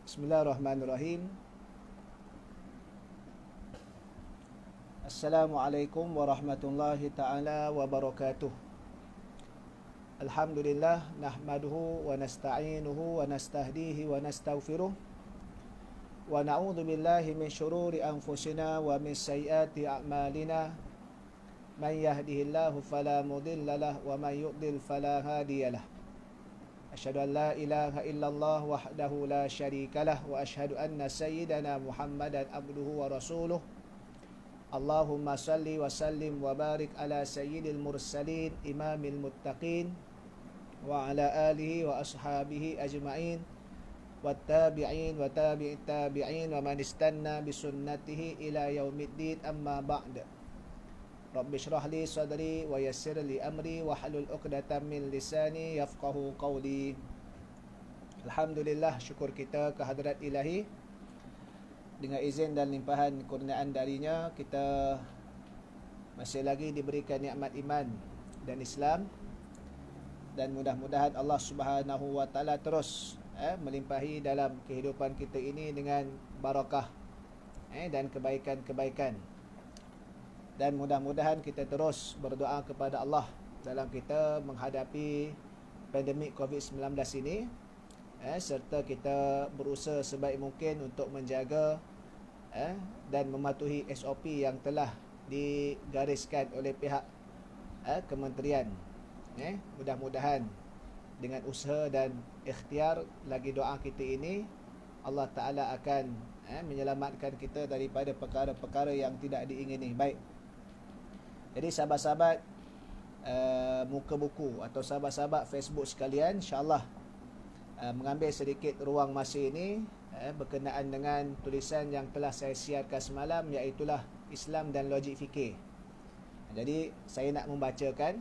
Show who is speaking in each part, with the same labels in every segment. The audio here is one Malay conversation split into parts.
Speaker 1: Bismillahirrahmanirrahim. Assalamualaikum warahmatullahi ta'ala wabarakatuh. Alhamdulillah, nahmaduhu wa nasta'inuhu wa nastahdihi wa nastaghfiruh. Wa na'udzu billahi min syururi anfusina wa min sayyiati a'malina. Man yahdihillahu fala mudilla lahu wa man yudlil fala hadiyalah. Asyhadu an la ilaha illallah wahdahu la syarikalah wa asyhadu anna sayyidana Muhammadan abduhu wa rasuluh. Allahumma salli wa sallim wa barik ala sayyidil mursalin imamil muttaqin wa ala alihi wa ashabihi ajma'in wattabi'in wa tabi'it tabi'in wa man istanna bisunnatihi ila yaumiddin, amma ba'd. Rabbi syrah li sadri wa yassir li amri wa halul uqdatan min lisani yafqahu qawli. Alhamdulillah, syukur kita kehadrat ilahi. Dengan izin dan limpahan kurniaan darinya, kita masih lagi diberikan nikmat iman dan Islam. Dan mudah-mudahan Allah Subhanahu wa taala terus melimpahi dalam kehidupan kita ini dengan barakah dan kebaikan-kebaikan. Dan mudah-mudahan kita terus berdoa kepada Allah dalam kita menghadapi pandemik COVID-19 ini, serta kita berusaha sebaik mungkin untuk menjaga dan mematuhi SOP yang telah digariskan oleh pihak kementerian. Mudah-mudahan dengan usaha dan ikhtiar lagi doa kita ini, Allah Ta'ala akan menyelamatkan kita daripada perkara-perkara yang tidak diingini. Baik, jadi sahabat-sahabat muka buku atau sahabat-sahabat Facebook sekalian, insyaAllah mengambil sedikit ruang masa ini berkenaan dengan tulisan yang telah saya siarkan semalam, iaitulah Islam dan Logik Fikir. Jadi saya nak membacakan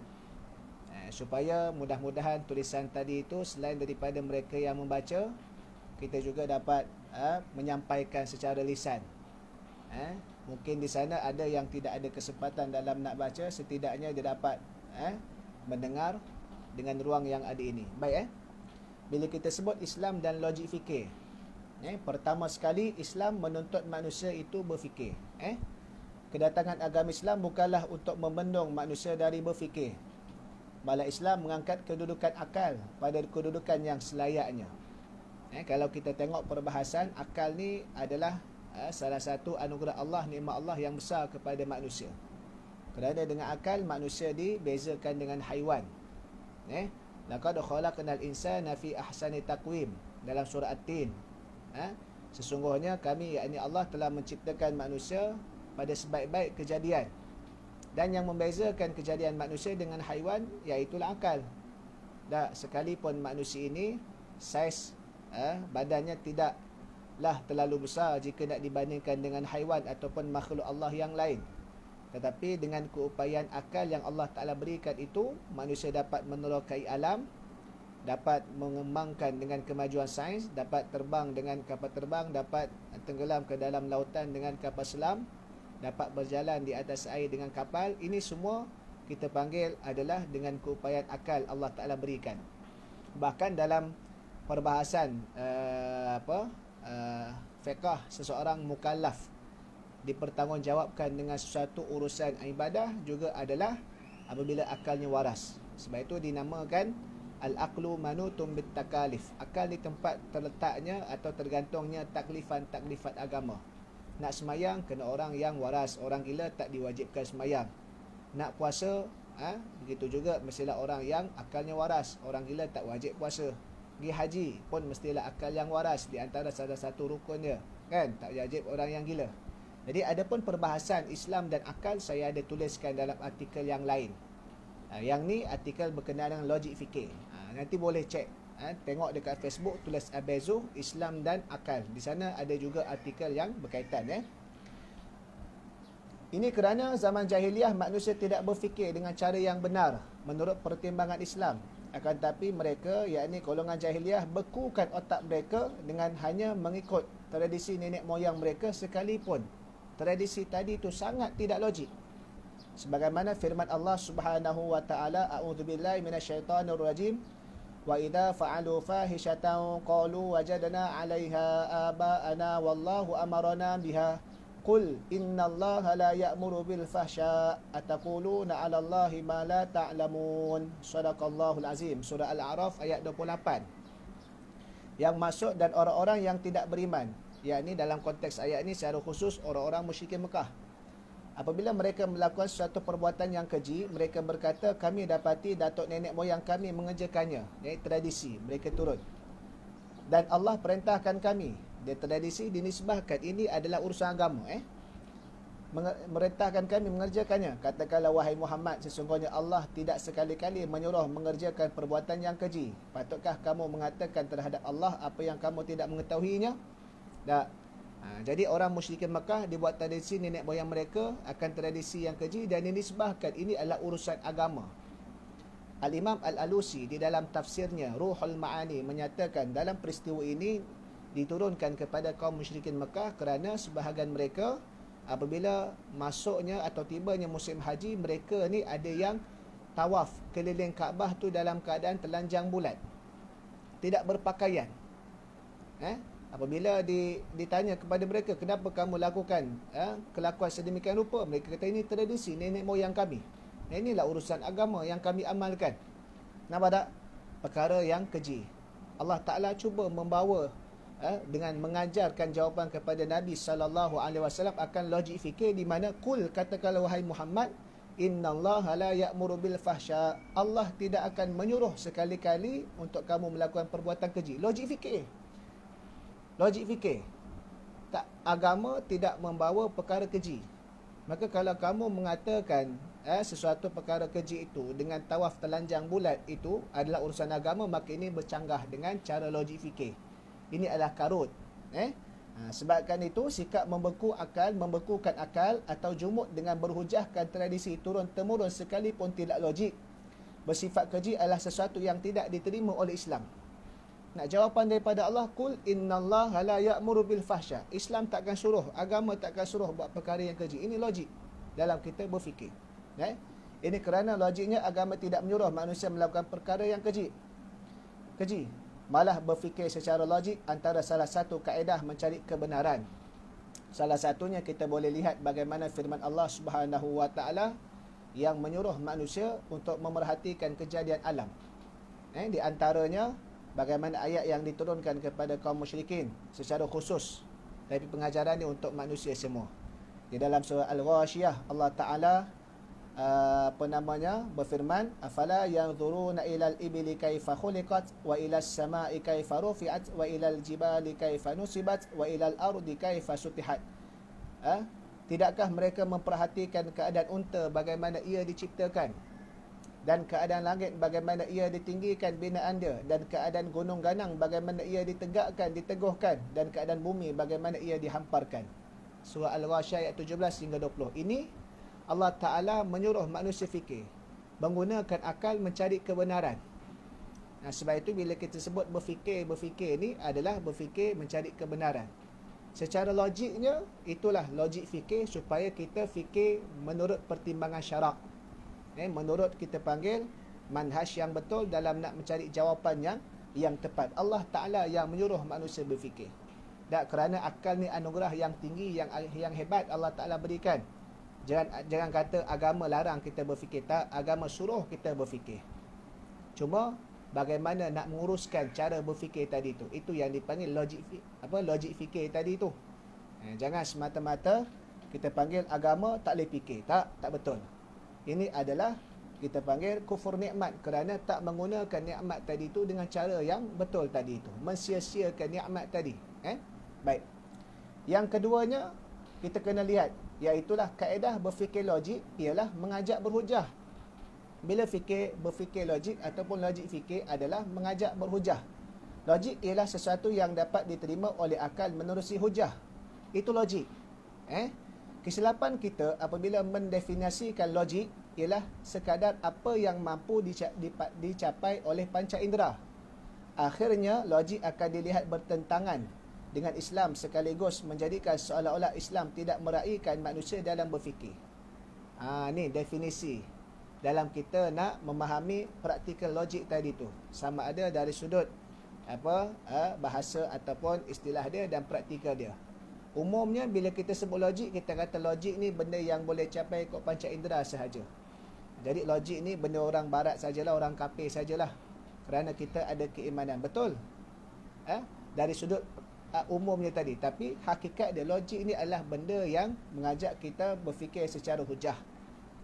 Speaker 1: supaya mudah-mudahan tulisan tadi itu selain daripada mereka yang membaca, kita juga dapat menyampaikan secara lisan. Mungkin di sana ada yang tidak ada kesempatan dalam nak baca, setidaknya dia dapat mendengar dengan ruang yang ada ini. Baik, bila kita sebut Islam dan logik fikir, pertama sekali Islam menuntut manusia itu berfikir. Kedatangan agama Islam bukanlah untuk membendung manusia dari berfikir, malah Islam mengangkat kedudukan akal pada kedudukan yang selayaknya. Kalau kita tengok perbahasan, akal ni adalah salah satu anugerah Allah, nikmat Allah yang besar kepada manusia. Kerana dengan akal manusia dibezakan dengan haiwan. Laqad khalaqnal insana fi ahsani taqwim, dalam surah At-Tin. Sesungguhnya kami, yakni Allah, telah menciptakan manusia pada sebaik-baik kejadian. Dan yang membezakan kejadian manusia dengan haiwan iaitulah akal. Dan sekalipun manusia ini saiz badannya tidaklah terlalu besar jika nak dibandingkan dengan haiwan ataupun makhluk Allah yang lain, tetapi dengan keupayaan akal yang Allah Ta'ala berikan itu, manusia dapat menerokai alam, dapat mengembangkan dengan kemajuan sains, dapat terbang dengan kapal terbang, dapat tenggelam ke dalam lautan dengan kapal selam, dapat berjalan di atas air dengan kapal. Ini semua kita panggil adalah dengan keupayaan akal Allah Ta'ala berikan. Bahkan dalam perbahasan fiqh, seseorang mukallaf dipertanggungjawabkan dengan sesuatu urusan ibadah juga adalah apabila akalnya waras. Sebab itu dinamakan al-aqlu manutum bit takalif. Akal di tempat terletaknya atau tergantungnya taklifan-taklifat agama. Nak semayang kena orang yang waras, orang gila tak diwajibkan semayang. Nak puasa begitu juga mestilah orang yang akalnya waras, orang gila tak wajib puasa. Pergi haji pun mestilah akal yang waras, di antara salah satu rukunnya, kan, tak wajib orang yang gila. Jadi ada pun perbahasan Islam dan akal saya ada tuliskan dalam artikel yang lain. Yang ni artikel berkenaan dengan logik fikir. Nanti boleh cek, tengok dekat Facebook, tulis Abezu Islam dan akal. Di sana ada juga artikel yang berkaitan. Ini kerana zaman jahiliah manusia tidak berfikir dengan cara yang benar menurut pertimbangan Islam. Akan tetapi mereka, yakni golongan jahiliah, bekukan otak mereka dengan hanya mengikut tradisi nenek moyang mereka, sekalipun tradisi tadi itu sangat tidak logik. Sebagaimana firman Allah Subhanahu wa taala, a'udzubillahi minasyaitonirrajim, Wa idza fa'alu fahishatan qalu wajadna 'alaiha aba'ana wallahu amarna biha. Qul innallaha la ya'muru bil fahsya ataquluna 'ala Allahi ma la ta'lamun. Shadaqallahul azim. Surah Al-A'raf ayat 28. Yang masuk dan orang-orang yang tidak beriman, yakni dalam konteks ayat ini secara khusus orang-orang musyrikin Mekah. Apabila mereka melakukan suatu perbuatan yang keji, mereka berkata, kami dapati datuk nenek moyang kami mengerjakannya. Ini tradisi mereka turun. Dan Allah perintahkan kami. Dia tradisi dinisbahkan. Ini adalah urusan agama. Merintahkan kami mengerjakannya. Katakanlah, wahai Muhammad, sesungguhnya Allah tidak sekali-kali menyuruh mengerjakan perbuatan yang keji. Patutkah kamu mengatakan terhadap Allah apa yang kamu tidak mengetahuinya? Tak. Jadi orang musyrikin Mekah dibuat tradisi nenek moyang mereka akan tradisi yang keji dan dinisbahkan ini adalah urusan agama. Al-Imam Al-Alusi di dalam tafsirnya Ruhul Ma'ani menyatakan dalam peristiwa ini diturunkan kepada kaum musyrikin Mekah kerana sebahagian mereka apabila masuknya atau tibanya musim haji, mereka ni ada yang tawaf keliling Kaabah tu dalam keadaan telanjang bulat, tidak berpakaian. Apabila ditanya kepada mereka, kenapa kamu lakukan kelakuan sedemikian rupa, mereka kata ini tradisi nenek moyang kami. Inilah urusan agama yang kami amalkan. Nampak tak? Perkara yang keji. Allah Ta'ala cuba membawa dengan mengajarkan jawapan kepada Nabi SAW akan logik fikir di mana kul, katakanlah wahai Muhammad, innallaha la ya'muru bil fahsya. Allah tidak akan menyuruh sekali-kali untuk kamu melakukan perbuatan keji. Logik fikir. Logik fikir. Tak, agama tidak membawa perkara keji. Maka kalau kamu mengatakan sesuatu perkara keji itu dengan tawaf telanjang bulat itu adalah urusan agama, maka ini bercanggah dengan cara logik fikir. Ini adalah karut. Sebabkan itu sikap membekukan akal atau jumud dengan berhujahkan tradisi turun-temurun sekalipun tidak logik bersifat keji adalah sesuatu yang tidak diterima oleh Islam. Nak jawapan daripada Allah, kul innallaha la ya'muru bil fahsya. Islam takkan suruh, agama takkan suruh buat perkara yang keji. Ini logik dalam kita berfikir. Ini kerana logiknya agama tidak menyuruh manusia melakukan perkara yang keji. Malah berfikir secara logik antara salah satu kaedah mencari kebenaran. Salah satunya kita boleh lihat bagaimana firman Allah Subhanahu wa taala yang menyuruh manusia untuk memerhatikan kejadian alam. Di antaranya bagaimana ayat yang diturunkan kepada kaum musyrikin secara khusus, tapi pengajaran ini untuk manusia semua. Di dalam surah Al-Ghashiyah Allah Taala berfirman, afala yanzuruna ilal ibli kaifa khuliqat wa ilas samai kaifa rufi'at wa ilal jibali kaifa nusibat wa ilal ardi kaifa sutihat. Tidakkah mereka memperhatikan keadaan unta bagaimana ia diciptakan, dan keadaan langit bagaimana ia ditinggikan binaan dia, dan keadaan gunung ganang bagaimana ia ditegakkan, diteguhkan, dan keadaan bumi bagaimana ia dihamparkan. Surah Al-Ghashiyah ayat 17 hingga 20. Ini Allah Ta'ala menyuruh manusia fikir, menggunakan akal mencari kebenaran. Sebab itu bila kita sebut berfikir ni adalah berfikir mencari kebenaran. Secara logiknya, itulah logik fikir supaya kita fikir menurut pertimbangan syarak. Menurut kita panggil manhaj yang betul dalam nak mencari jawapan yang tepat. Allah Ta'ala yang menyuruh manusia berfikir. Dan kerana akal ni anugerah yang tinggi, yang hebat Allah Ta'ala berikan. Jangan kata agama larang kita berfikir. Tak, agama suruh kita berfikir. Cuma bagaimana nak menguruskan cara berfikir tadi tu, itu yang dipanggil logik fikir tadi tu. Jangan semata-mata kita panggil agama tak boleh fikir. Tak betul. Ini adalah kita panggil kufur nikmat kerana tak menggunakan nikmat tadi tu dengan cara yang betul tadi tu, mensia-siakan nikmat tadi. Baik. Yang keduanya kita kena lihat, iaitulah kaedah berfikir logik ialah mengajak berhujah. Bila berfikir logik ataupun logik fikir adalah mengajak berhujah. Logik ialah sesuatu yang dapat diterima oleh akal menerusi hujah. Itu logik. Kesilapan kita apabila mendefinisikan logik ialah sekadar apa yang mampu dicapai oleh panca indera. Akhirnya logik akan dilihat bertentangan dengan Islam sekaligus menjadikan seolah-olah Islam tidak meraihkan manusia dalam berfikir. Ni definisi dalam kita nak memahami praktikal logik tadi tu, sama ada dari sudut bahasa ataupun istilah dia dan praktikal dia. Umumnya bila kita sebut logik, kita kata logik ni benda yang boleh capai kod panca indera sahaja. Jadi logik ni benda orang barat sajalah, orang kafir sajalah, kerana kita ada keimanan. Betul? Dari sudut umumnya tadi. Tapi hakikat dia, logik ni adalah benda yang mengajak kita berfikir secara hujah.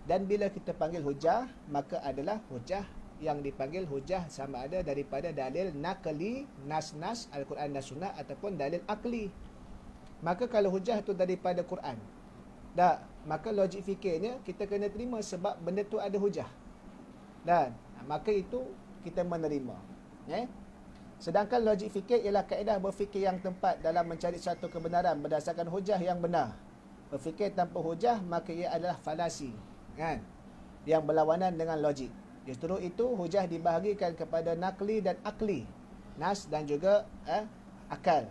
Speaker 1: Dan bila kita panggil hujah, maka adalah hujah yang dipanggil hujah sama ada daripada dalil naqli, nas-nas Al-Quran dan Sunnah, ataupun dalil akli. Maka kalau hujah tu daripada Quran, maka logik fikirnya kita kena terima sebab benda tu ada hujah. Dan maka itu kita menerima. Sedangkan logik fikir ialah kaedah berfikir yang tepat dalam mencari satu kebenaran berdasarkan hujah yang benar. Berfikir tanpa hujah maka ia adalah falasi, yang berlawanan dengan logik. Justru itu hujah dibahagikan kepada naqli dan akli, nas dan juga akal.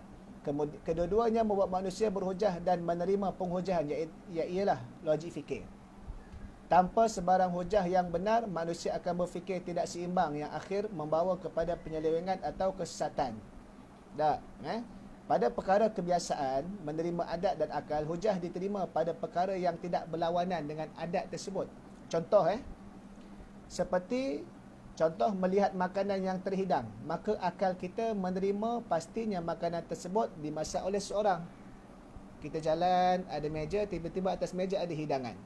Speaker 1: Kedua-duanya membuat manusia berhujah dan menerima penghujahan, ialah logik fikir. Tanpa sebarang hujah yang benar, manusia akan berfikir tidak seimbang yang akhir membawa kepada penyelewengan atau kesesatan. Pada perkara kebiasaan, menerima adat dan akal, hujah diterima pada perkara yang tidak berlawanan dengan adat tersebut. Contoh, seperti contoh melihat makanan yang terhidang, maka akal kita menerima pastinya makanan tersebut dimasak oleh seorang. Kita jalan, ada meja, tiba-tiba atas meja ada hidangan.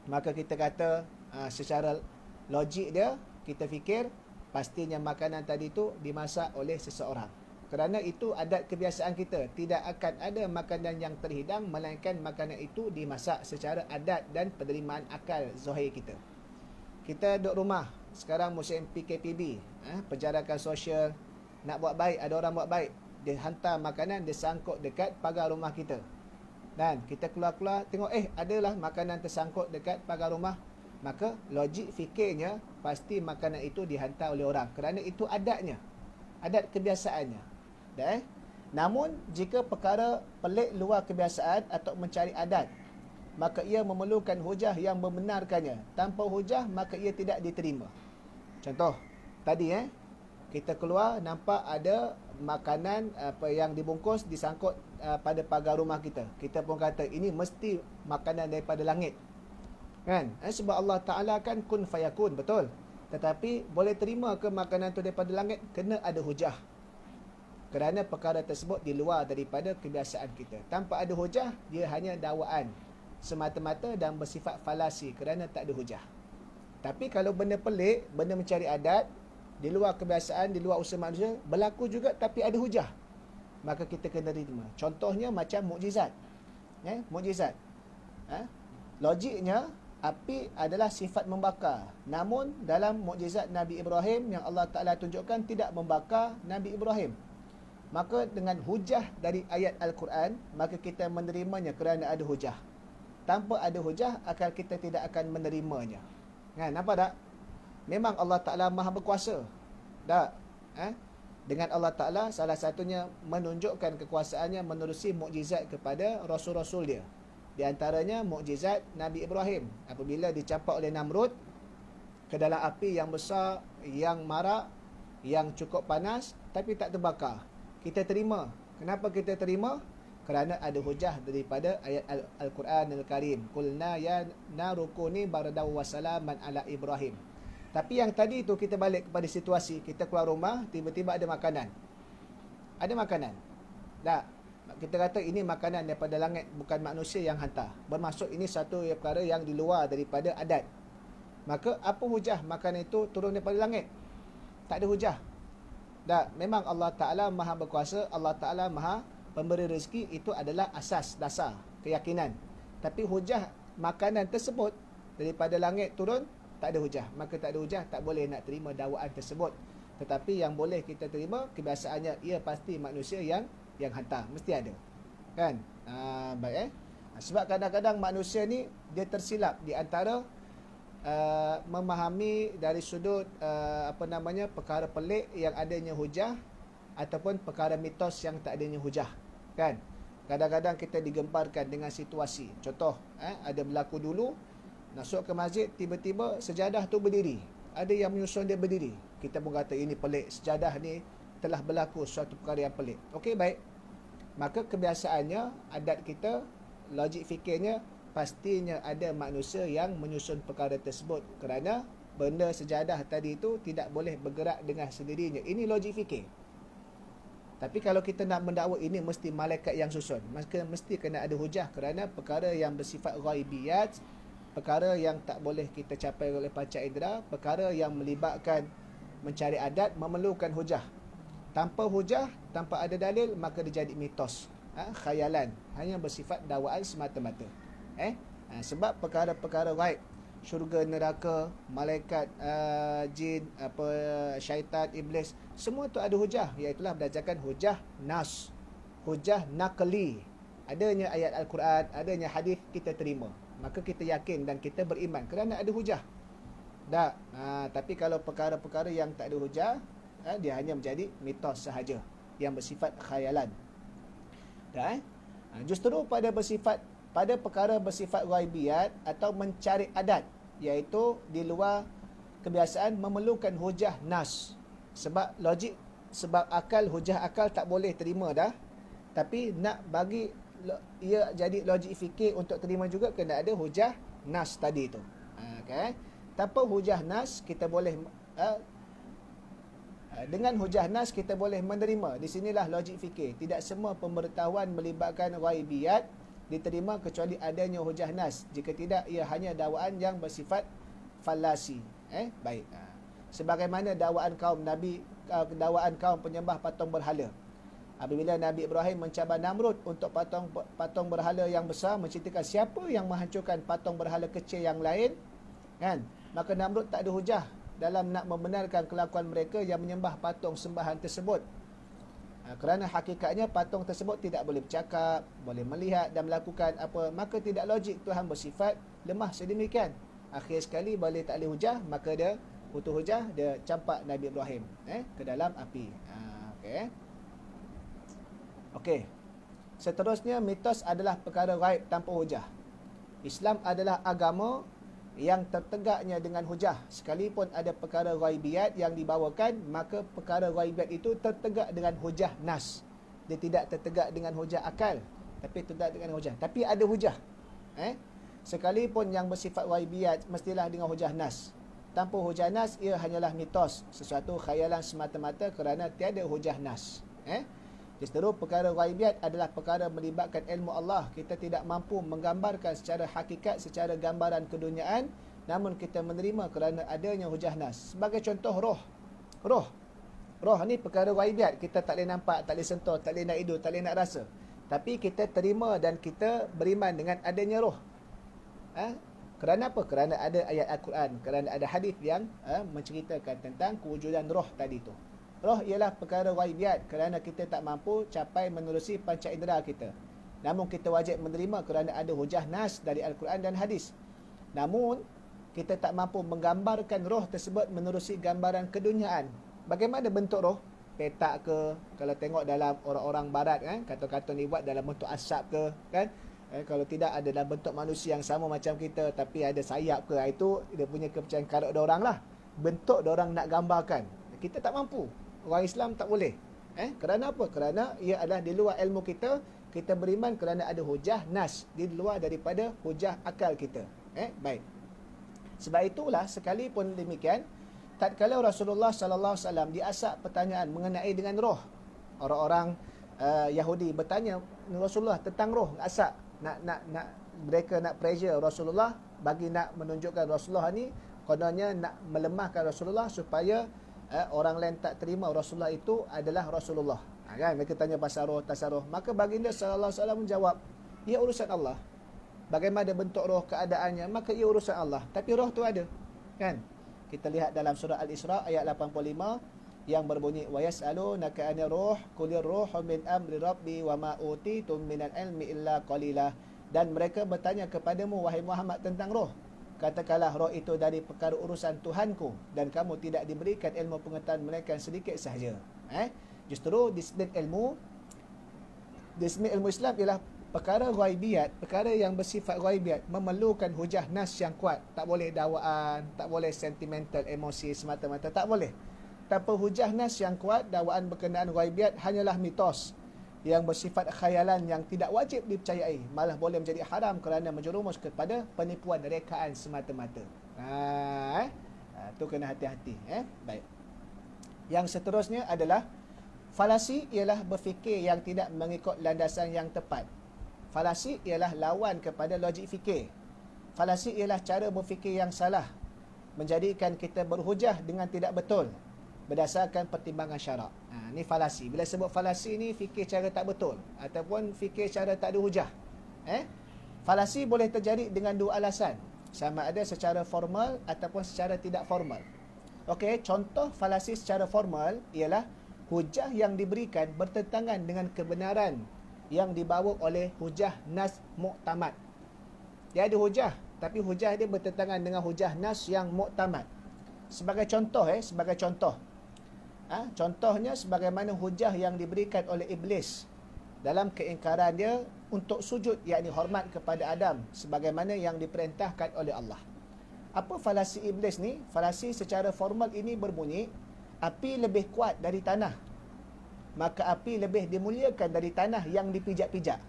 Speaker 1: Maka kita kata secara logik dia, kita fikir pastinya makanan tadi tu dimasak oleh seseorang. Kerana itu adat kebiasaan kita, tidak akan ada makanan yang terhidang melainkan makanan itu dimasak secara adat dan penerimaan akal zahir kita. Kita duduk rumah, sekarang musim PKPB, penjarakan sosial, nak buat baik, ada orang buat baik, dia hantar makanan, dia sangkut dekat pagar rumah kita. Dan kita keluar-keluar, tengok adalah makanan tersangkut dekat pagar rumah. Maka logik fikirnya, pasti makanan itu dihantar oleh orang, kerana itu adatnya, adat kebiasaannya. Namun jika perkara pelik luar kebiasaan atau mencari adat, maka ia memerlukan hujah yang membenarkannya. Tanpa hujah maka ia tidak diterima. Contoh tadi kita keluar, nampak ada makanan yang dibungkus disangkut pada pagar rumah kita. Kita pun kata ini mesti makanan daripada langit, kan? Sebab Allah Ta'ala kan kun fayakun, betul. Tetapi boleh terima ke makanan tu daripada langit? Kena ada hujah, kerana perkara tersebut di luar daripada kebiasaan kita. Tanpa ada hujah, dia hanya dakwaan semata-mata dan bersifat falasi kerana tak ada hujah. Tapi kalau benda pelik, benda mencari adat, di luar kebiasaan, di luar usaha manusia, berlaku juga tapi ada hujah, maka kita kena terima. Contohnya macam mukjizat. Mukjizat. Logiknya, api adalah sifat membakar. Namun dalam mukjizat Nabi Ibrahim yang Allah Ta'ala tunjukkan tidak membakar Nabi Ibrahim. Maka dengan hujah dari ayat Al-Quran, maka kita menerimanya kerana ada hujah. Tanpa ada hujah, akal kita tidak akan menerimanya. Nampak tak? Memang Allah Ta'ala maha berkuasa. Tak? Dengan Allah Ta'ala, salah satunya menunjukkan kekuasaannya menerusi mukjizat kepada rasul-rasul dia. Di antaranya mukjizat Nabi Ibrahim, apabila dicampak oleh Namrud ke dalam api yang besar, yang marak, yang cukup panas, tapi tak terbakar. Kita terima. Kenapa kita terima? Kerana ada hujah daripada ayat Al-Quran Al-Karim. Qulna ya narukuni bardaw wa salaman ala Ibrahim. Tapi yang tadi tu kita balik kepada situasi, kita keluar rumah, tiba-tiba ada makanan. Ada makanan. Tak? Kita kata ini makanan daripada langit, bukan manusia yang hantar. Bermaksud ini satu perkara yang di luar daripada adat. Maka apa hujah makanan itu turun daripada langit? Tak ada hujah. Tak? Memang Allah Ta'ala maha berkuasa, Allah Ta'ala maha pemberi rezeki, itu adalah asas, dasar, keyakinan. Tapi hujah makanan tersebut daripada langit turun, tak ada hujah. Maka tak ada hujah, tak boleh nak terima dakwaan tersebut. Tetapi yang boleh kita terima, kebiasaannya ia pasti manusia yang hantar, mesti ada, kan? Baik. Sebab kadang-kadang manusia ni dia tersilap di antara memahami dari sudut perkara pelik yang adanya hujah, ataupun perkara mitos yang tak adanya hujah, kan? Kadang-kadang kita digemparkan dengan situasi. Contoh, ada berlaku dulu, Masuk ke masjid, tiba-tiba sejadah tu berdiri. Ada yang menyusun dia berdiri. Kita pun kata ini pelik. Sejadah ni telah berlaku suatu perkara yang pelik. Okey, baik. Maka kebiasaannya, adat kita, logik fikirnya, pastinya ada manusia yang menyusun perkara tersebut. Kerana benda sejadah tadi itu tidak boleh bergerak dengan sendirinya. Ini logik fikir. Tapi kalau kita nak mendakwa ini mesti malaikat yang susun, maka mesti kena ada hujah, kerana perkara yang bersifat ghaibiyat, perkara yang tak boleh kita capai oleh panca indera, perkara yang melibatkan mencari adat, memerlukan hujah. Tanpa hujah, tanpa ada dalil, maka dia jadi mitos, khayalan, hanya bersifat dakwaan semata-mata. Sebab perkara-perkara ghaib, syurga, neraka, malaikat, jin, syaitan, iblis, semua tu ada hujah, iaitu berdasarkan hujah nas, hujah naqli. Adanya ayat Al-Quran, adanya hadis, kita terima, maka kita yakin dan kita beriman kerana ada hujah. Tapi kalau perkara-perkara yang tak ada hujah, dia hanya menjadi mitos sahaja yang bersifat khayalan. Justru pada perkara bersifat ghaibiyat atau mencari adat, iaitu di luar kebiasaan, memerlukan hujah nas. Sebab logik, sebab akal, hujah akal tak boleh terima dah. Tapi nak bagi ia jadi logik fikir untuk terima juga, kena ada hujah nas tadi tu. Tanpa hujah nas, kita boleh dengan hujah nas kita boleh menerima. Di sinilah logik fikir. Tidak semua pemberitahuan melibatkan ghaibiyat diterima kecuali adanya hujah nas. Jika tidak, ia hanya dakwaan yang bersifat falasi. Baik. Sebagaimana dakwaan kaum Nabi, dakwaan kaum penyembah patung berhala. Apabila Nabi Ibrahim mencabar Namrud untuk patung berhala yang besar, menceritakan siapa yang menghancurkan patung berhala kecil yang lain, kan? Maka Namrud tak ada hujah dalam nak membenarkan kelakuan mereka yang menyembah patung sembahan tersebut. Kerana hakikatnya patung tersebut tidak boleh bercakap, boleh melihat dan melakukan apa, maka tidak logik Tuhan bersifat lemah sedemikian. Akhir sekali boleh tak boleh hujah, maka dia putus hujah, dia campak Nabi Ibrahim ke dalam api. Okey. Seterusnya, mitos adalah perkara ghaib tanpa hujah. Islam adalah agama yang tertegaknya dengan hujah. Sekalipun ada perkara ghaibiyat yang dibawakan, maka perkara ghaibiyat itu tertegak dengan hujah nas. Dia tidak tertegak dengan hujah akal, tapi tertegak dengan hujah. Tapi ada hujah. Sekalipun yang bersifat ghaibiyat, mestilah dengan hujah nas. Tanpa hujah nas, ia hanyalah mitos, sesuatu khayalan semata-mata kerana tiada hujah nas. Justru perkara ghaibiyat adalah perkara melibatkan ilmu Allah. Kita tidak mampu menggambarkan secara hakikat, secara gambaran keduniaan, namun kita menerima kerana adanya hujah nas. Sebagai contoh, roh ni perkara ghaibiyat. Kita tak boleh nampak, tak boleh sentuh, tak boleh nak hidup, tak boleh nak rasa. Tapi kita terima dan kita beriman dengan adanya roh. Kerana apa? Kerana ada ayat Al-Quran, kerana ada hadis yang menceritakan tentang kewujudan roh tadi tu. Roh ialah perkara ghaibiyat kerana kita tak mampu capai menerusi panca indera kita. Namun kita wajib menerima kerana ada hujah nas dari Al-Quran dan hadis. Namun kita tak mampu menggambarkan roh tersebut menerusi gambaran keduniaan. Bagaimana bentuk roh? Petak ke? Kalau tengok dalam orang-orang barat, kata-kata ni buat dalam bentuk asap ke, kan? Kalau tidak, ada dalam bentuk manusia yang sama macam kita tapi ada sayap ke, itu dia punya kepercayaan karut orang lah. Bentuk orang nak gambarkan, kita tak mampu. Orang Islam tak boleh. Kerana apa? Kerana ia adalah di luar ilmu kita. Kita beriman kerana ada hujah nas, di luar daripada hujah akal kita. Baik. Sebab itulah, sekalipun demikian, tatkala Rasulullah sallallahu alaihi wasallam diasap pertanyaan mengenai dengan roh, orang-orang Yahudi bertanya Rasulullah tentang roh, asap, nak mereka nak pressure Rasulullah bagi nak menunjukkan Rasulullah ni kononnya nak melemahkan Rasulullah supaya orang lain tak terima Rasulullah itu adalah Rasulullah. Kan mereka tanya pasal roh, tasarruh. Maka baginda sallallahu alaihi wasallam menjawab, ia urusan Allah. Bagaimana bentuk roh, keadaannya, maka ia urusan Allah. Tapi roh tu ada. Kan? Kita lihat dalam surah Al-Isra ayat 85 yang berbunyi, wa yas'alunaka 'anir ruh qulir ruhu min amri rabbi wa ma utitum minal ilmi illa qalila. Dan mereka bertanya kepadamu wahai Muhammad tentang roh. Katakanlah roh itu dari perkara urusan Tuhanku dan kamu tidak diberikan ilmu pengetahuan mereka yang sedikit sahaja. Justru disiplin ilmu Islam ialah perkara ghaibiyat, perkara yang bersifat ghaibiyat memerlukan hujah nas yang kuat. Tak boleh dakwaan, tak boleh sentimental, emosi semata-mata, tak boleh. Tanpa hujah nas yang kuat, dakwaan berkenaan ghaibiyat hanyalah mitos yang bersifat khayalan yang tidak wajib dipercayai, malah boleh menjadi haram kerana menjerumus kepada penipuan rekaan semata-mata. Tu kena hati-hati. Baik. Yang seterusnya adalah falasi, ialah berfikir yang tidak mengikut landasan yang tepat. Falasi ialah lawan kepada logik fikir. Falasi ialah cara berfikir yang salah, menjadikan kita berhujah dengan tidak betul berdasarkan pertimbangan syarak. Ni falasi. Bila sebut falasi ni, fikir cara tak betul ataupun fikir cara tak ada hujah. Falasi boleh terjadi dengan dua alasan, sama ada secara formal ataupun secara tidak formal. Okey, contoh falasi secara formal ialah hujah yang diberikan bertentangan dengan kebenaran yang dibawa oleh hujah nas muktamad. Dia ada hujah, tapi hujah dia bertentangan dengan hujah nas yang muktamad. Sebagai contoh, contohnya sebagaimana hujah yang diberikan oleh iblis dalam keingkaran dia untuk sujud, yakni hormat kepada Adam sebagaimana yang diperintahkan oleh Allah. Apa falasi iblis ni? Falasi secara formal ini berbunyi, api lebih kuat dari tanah, maka api lebih dimuliakan dari tanah yang dipijak-pijak.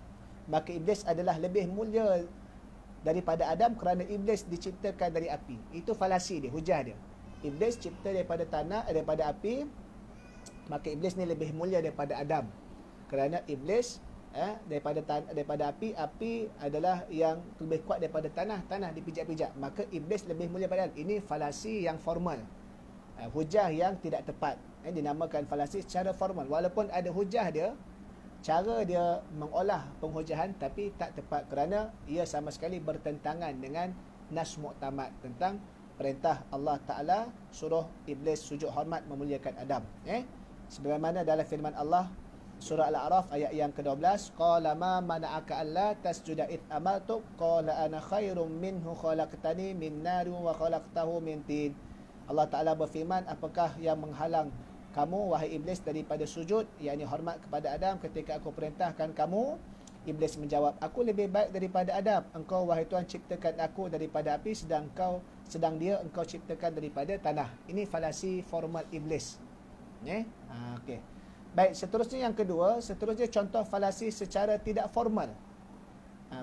Speaker 1: Maka iblis adalah lebih mulia daripada Adam kerana iblis diciptakan dari api. Itu falasi dia, hujah dia. Iblis cipta daripada tanah, daripada api, maka iblis ni lebih mulia daripada Adam kerana iblis daripada api adalah yang lebih kuat daripada tanah dipijak-pijak, maka iblis lebih mulia daripada Adam. Ini falasi yang formal, hujah yang tidak tepat. Dinamakan falasi secara formal. Walaupun ada hujah dia, cara dia mengolah penghujahan tapi tak tepat kerana ia sama sekali bertentangan dengan nas muktamad tentang perintah Allah Ta'ala suruh iblis sujud hormat memuliakan Adam. Sebagaimana dalam firman Allah surah Al-A'raf ayat yang ke-12, qala ma mana'aka alla tasjuda id amartuk qala ana khairum minhu khalaqtani min narin wa khalaqtahu min tin. Allah Ta'ala berfirman, apakah yang menghalang kamu wahai iblis daripada sujud, yakni hormat kepada Adam ketika aku perintahkan kamu? Iblis menjawab, aku lebih baik daripada Adam. Engkau wahai Tuhan ciptakan aku daripada api, sedang dia engkau ciptakan daripada tanah. Ini falasi formal iblis. Okey. Baik, seterusnya yang kedua, contoh falasi secara tidak formal.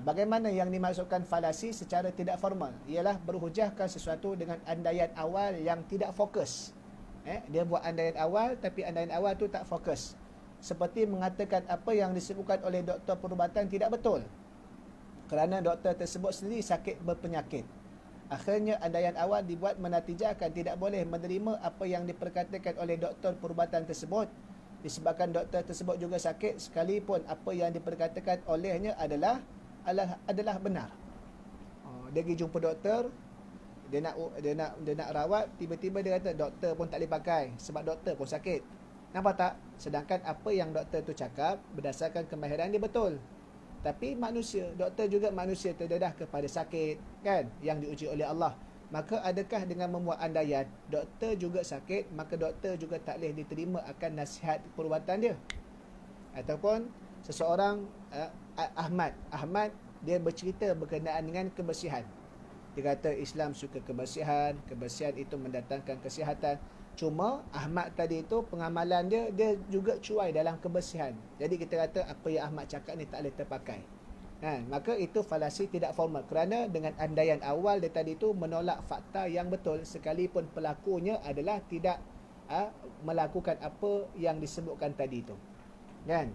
Speaker 1: Bagaimana yang dimaksudkan falasi secara tidak formal? Ialah berhujahkan sesuatu dengan andaian awal yang tidak fokus. Dia buat andaian awal, tapi andaian awal tu tak fokus. Seperti mengatakan apa yang disebutkan oleh doktor perubatan tidak betul, kerana doktor tersebut sendiri sakit berpenyakit. Akhirnya andaian awal dibuat menatijahkan tidak boleh menerima apa yang diperkatakan oleh doktor perubatan tersebut, disebabkan doktor tersebut juga sakit, sekalipun apa yang diperkatakan olehnya adalah benar. Dia pergi jumpa doktor, dia nak rawat, tiba-tiba dia kata doktor pun tak boleh pakai sebab doktor pun sakit. Nampak tak? Sedangkan apa yang doktor tu cakap berdasarkan kemahiran dia betul. Tapi manusia, doktor juga manusia, terdedah kepada sakit, kan, yang diuji oleh Allah. Maka adakah dengan membuat andaian doktor juga sakit, maka doktor juga tak boleh diterima akan nasihat perubatan dia? Ataupun seseorang Ahmad dia bercerita berkenaan dengan kebersihan. Dia kata Islam suka kebersihan itu mendatangkan kesihatan. Cuma Ahmad tadi itu pengamalan dia juga cuai dalam kebersihan. Jadi kita kata apa yang Ahmad cakap ni tak boleh terpakai. Maka itu falasi tidak formal, kerana dengan andaian awal dia tadi itu menolak fakta yang betul sekalipun pelakunya adalah tidak melakukan apa yang disebutkan tadi itu. Kan?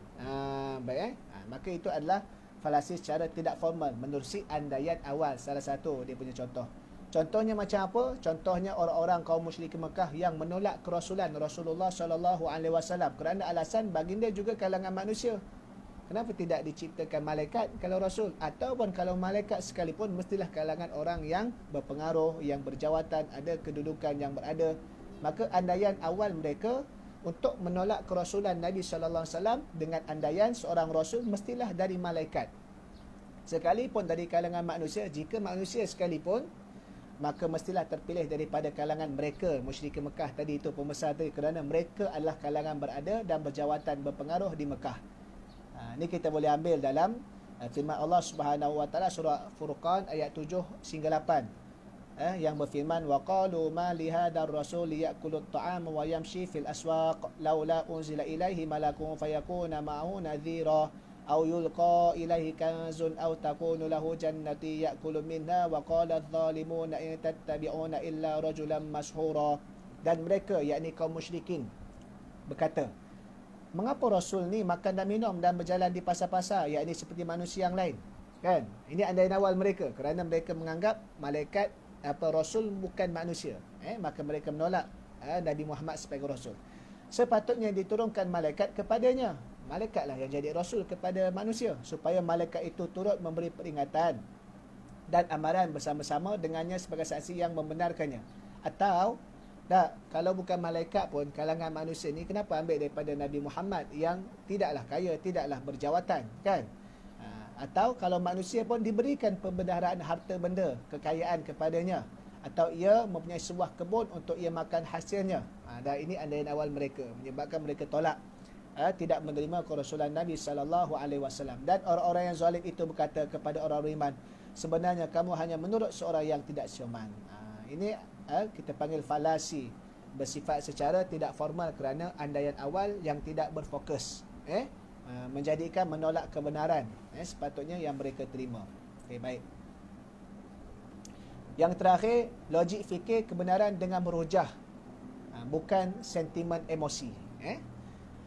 Speaker 1: Baik. Maka itu adalah falasi secara tidak formal, menerusi andaian awal. Salah satu dia punya contoh. Contohnya macam apa? Contohnya orang-orang kaum musyrik Mekah yang menolak kerasulan Rasulullah SAW kerana alasan baginda juga kalangan manusia. Kenapa tidak diciptakan malaikat kalau rasul? Ataupun kalau malaikat sekalipun mestilah kalangan orang yang berpengaruh, yang berjawatan, ada kedudukan yang berada. Maka andaian awal mereka untuk menolak kerasulan Nabi SAW dengan andaian seorang rasul mestilah dari malaikat. Sekalipun dari kalangan manusia, jika manusia sekalipun, maka mestilah terpilih daripada kalangan mereka musyrik Mekah tadi itu, pembesar tadi, kerana mereka adalah kalangan berada dan berjawatan berpengaruh di Mekah. Ini kita boleh ambil dalam Firman Allah Subhanahu wa taala surah Furqan ayat 7 hingga 8 yang berfirman wa qalu ma li hadzal rasul ya'kulu at-ta'ama wa yamshi fil aswaq laula unzila ilaihi malakun fayakuna ma'ahu nadhira aw yulqa ilaihi kanzun aw takunu lahu jannati ya'kulu minha wa qala adh-dhalimuna in tattabi'una illa rajulan mashhura. Dan mereka, yakni kaum musyrikin, berkata, mengapa Rasul ni makan dan minum dan berjalan di pasar-pasar, yakni seperti manusia yang lain? Kan? Ini andaian awal mereka, kerana mereka menganggap malaikat Rasul bukan manusia. Maka mereka menolak Nabi Muhammad sebagai Rasul. Sepatutnya diturunkan malaikat kepadanya. Malaikatlah yang jadi Rasul kepada manusia, supaya malaikat itu turut memberi peringatan dan amaran bersama-sama dengannya sebagai saksi yang membenarkannya. Atau tak, kalau bukan malaikat pun, kalangan manusia ni kenapa ambil daripada Nabi Muhammad yang tidaklah kaya, tidaklah berjawatan, kan? Atau kalau manusia pun diberikan pembendaharaan harta benda, kekayaan kepadanya, atau ia mempunyai sebuah kebun untuk ia makan hasilnya. Dan ini andaian awal mereka, menyebabkan mereka tolak, tidak menerima kerasulan Nabi SAW. Dan orang-orang yang zalim itu berkata kepada orang beriman, sebenarnya kamu hanya menurut seorang yang tidak siuman. Ini kita panggil falasi, bersifat secara tidak formal kerana andaian awal yang tidak berfokus, menjadikan menolak kebenaran sepatutnya yang mereka terima. Baik. Yang terakhir, logik fikir kebenaran dengan berhujah, bukan sentimen emosi.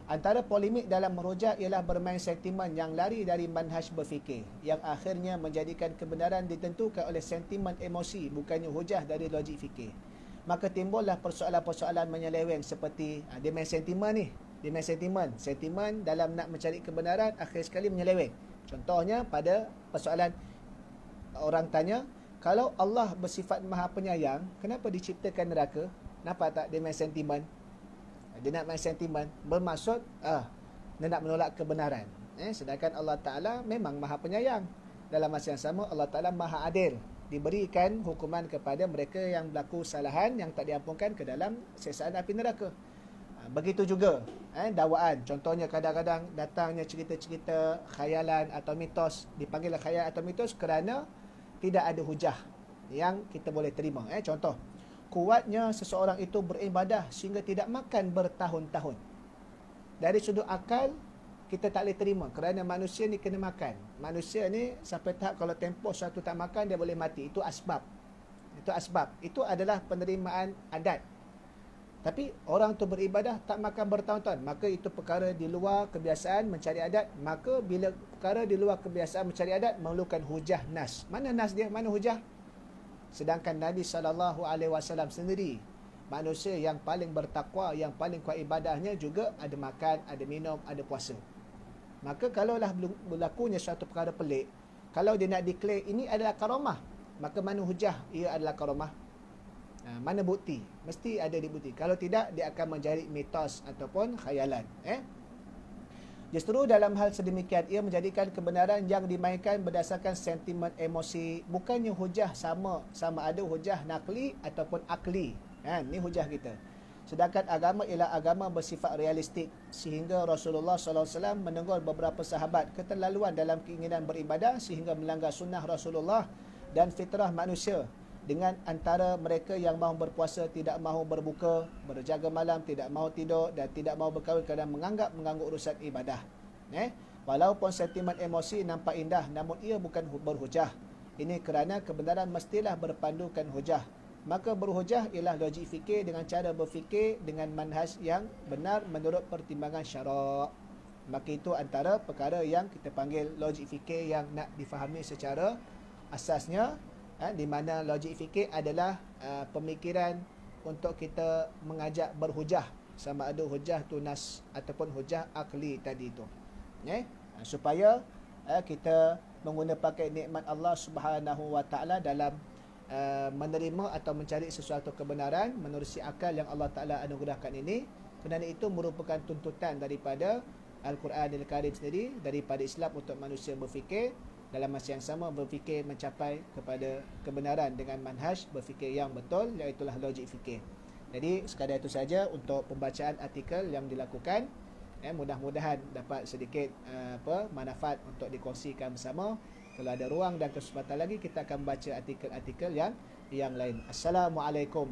Speaker 1: Antara polemik dalam merujak ialah bermain sentimen yang lari dari manhaj berfikir, yang akhirnya menjadikan kebenaran ditentukan oleh sentimen emosi, bukannya hujah dari logik fikir. Maka timbullah persoalan-persoalan menyeleweng seperti dia main sentimen ni, dia main sentimen dalam nak mencari kebenaran, akhir sekali menyeleweng. Contohnya pada persoalan orang tanya, kalau Allah bersifat maha penyayang, kenapa diciptakan neraka? Nampak tak dia main sentimen? Dia nak main sentimen, bermaksud dia nak menolak kebenaran. Sedangkan Allah Ta'ala memang maha penyayang. Dalam masa yang sama, Allah Ta'ala maha adil. Diberikan hukuman kepada mereka yang berlaku kesalahan yang tak diampunkan ke dalam siksaan api neraka. Begitu juga dakwaan. Contohnya kadang-kadang datangnya cerita-cerita khayalan atau mitos. Dipanggil khayal atau mitos kerana tidak ada hujah yang kita boleh terima. Contoh, kuatnya seseorang itu beribadah sehingga tidak makan bertahun-tahun. Dari sudut akal, kita tak boleh terima kerana manusia ni kena makan. Manusia ni sampai tahap kalau tempoh satu tak makan, dia boleh mati. Itu asbab. Itu adalah penerimaan adat. Tapi orang tu beribadah tak makan bertahun-tahun, maka itu perkara di luar kebiasaan mencari adat. Maka bila perkara di luar kebiasaan mencari adat, memerlukan hujah nas. Mana nas dia? Mana hujah? Sedangkan Nabi SAW sendiri, manusia yang paling bertakwa, yang paling kuat ibadahnya, juga ada makan, ada minum, ada puasa. Maka kalaulah berlakunya suatu perkara pelik, kalau dia nak declare ini adalah karamah, maka mana hujah ia adalah karamah? Mana bukti? Mesti ada dibukti. Kalau tidak, dia akan menjadi mitos ataupun khayalan. Justru dalam hal sedemikian, ia menjadikan kebenaran yang dimainkan berdasarkan sentimen emosi, bukannya hujah sama ada hujah nakli ataupun akli. Ini hujah kita. Sedangkan agama ialah agama bersifat realistik, sehingga Rasulullah SAW menegur beberapa sahabat keterlaluan dalam keinginan beribadah sehingga melanggar sunnah Rasulullah dan fitrah manusia, dengan antara mereka yang mahu berpuasa tidak mahu berbuka, berjaga malam tidak mahu tidur, dan tidak mahu berkahwin kerana menganggap mengganggu urusan ibadah. Walaupun sentimen emosi nampak indah, namun ia bukan berhujah. Ini kerana kebenaran mestilah berpandukan hujah. Maka berhujah ialah logik fikir dengan cara berfikir dengan manhaj yang benar menurut pertimbangan syarak. Maka itu antara perkara yang kita panggil logik fikir yang nak difahami secara asasnya, di mana logik fikir adalah pemikiran untuk kita mengajak berhujah, sama ada hujah tu nas ataupun hujah akli tadi itu, supaya kita menggunakan pakai nikmat Allah Subhanahu Wa Taala dalam menerima atau mencari sesuatu kebenaran menerusi akal yang Allah Ta'ala anugerahkan ini. Kerana itu merupakan tuntutan daripada Al-Quran Al-Karim sendiri, daripada Islam untuk manusia berfikir dalam masa yang sama, berfikir mencapai kepada kebenaran dengan manhaj berfikir yang betul, iaitulah logik fikir. Jadi sekadar itu saja untuk pembacaan artikel yang dilakukan. Mudah-mudahan dapat sedikit manfaat untuk dikongsikan bersama. Kalau ada ruang dan kesempatan lagi, kita akan baca artikel-artikel yang lain. Assalamualaikum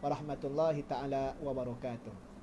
Speaker 1: warahmatullahi taala wabarakatuh.